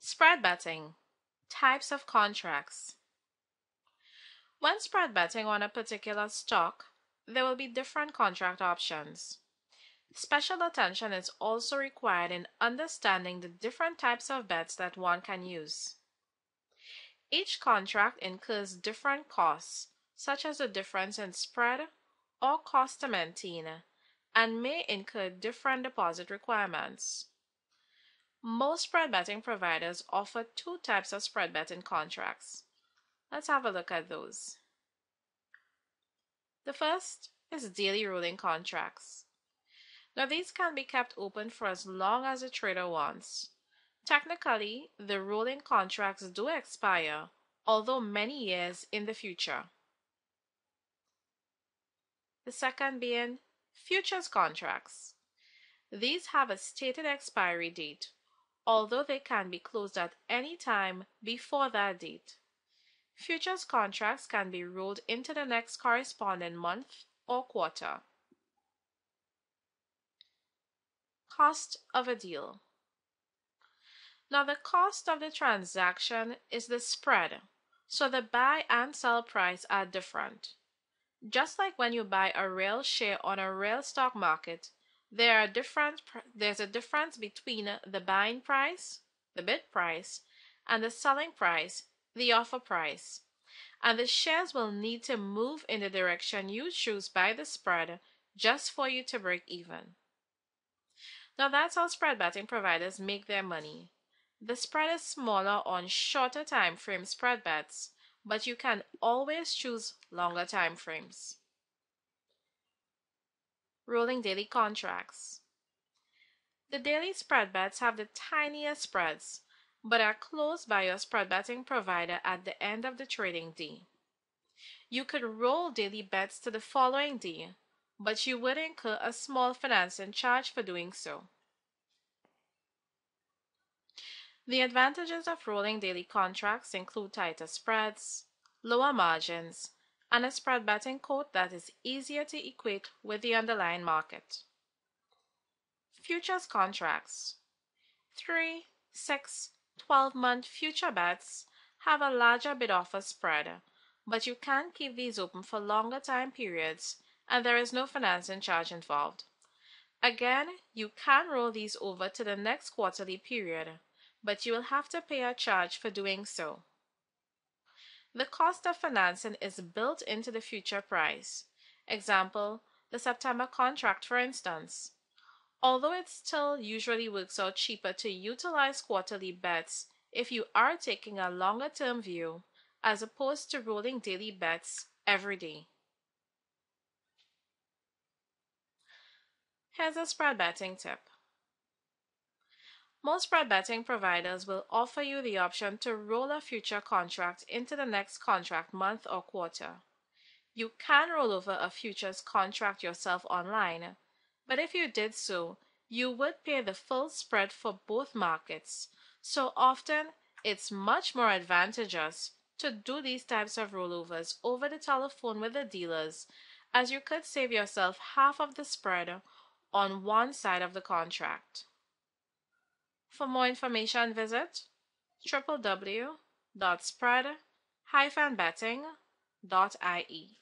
Spread betting. Types of contracts. When spread betting on a particular stock, there will be different contract options. Special attention is also required in understanding the different types of bets that one can use. Each contract incurs different costs, such as the difference in spread or cost to maintain, and may incur different deposit requirements. Most spread betting providers offer two types of spread betting contracts. Let's have a look at those. The first is daily rolling contracts. Now these can be kept open for as long as the trader wants. Technically, the rolling contracts do expire, although many years in the future. The second being futures contracts. These have a stated expiry date, although they can be closed at any time before that date. Futures contracts can be rolled into the next corresponding month or quarter. Cost of a deal. Now the cost of the transaction is the spread, so the buy and sell price are different. Just like when you buy a real share on a real stock market, there's a difference between the buying price, the bid price, and the selling price, the offer price. And the shares will need to move in the direction you choose by the spread just for you to break even. Now that's how spread betting providers make their money. The spread is smaller on shorter time frame spread bets, but you can always choose longer time frames. Rolling daily contracts. The daily spread bets have the tiniest spreads, but are closed by your spread betting provider at the end of the trading day. You could roll daily bets to the following day, but you would incur a small financing charge for doing so. The advantages of rolling daily contracts include tighter spreads, lower margins, and a spread betting quote that is easier to equate with the underlying market. Futures contracts. 3, 6, 12-month future bets have a larger bid-offer spread, but you can keep these open for longer time periods and there is no financing charge involved. Again, you can roll these over to the next quarterly period, but you will have to pay a charge for doing so. The cost of financing is built into the future price. Example, the September contract for instance. Although it still usually works out cheaper to utilize quarterly bets if you are taking a longer term view as opposed to rolling daily bets every day. Here's a spread betting tip. Most spread betting providers will offer you the option to roll a future contract into the next contract month or quarter. You can roll over a futures contract yourself online, but if you did so, you would pay the full spread for both markets. So often, it's much more advantageous to do these types of rollovers over the telephone with the dealers, as you could save yourself half of the spread on one side of the contract. For more information, visit www.spread-betting.ie.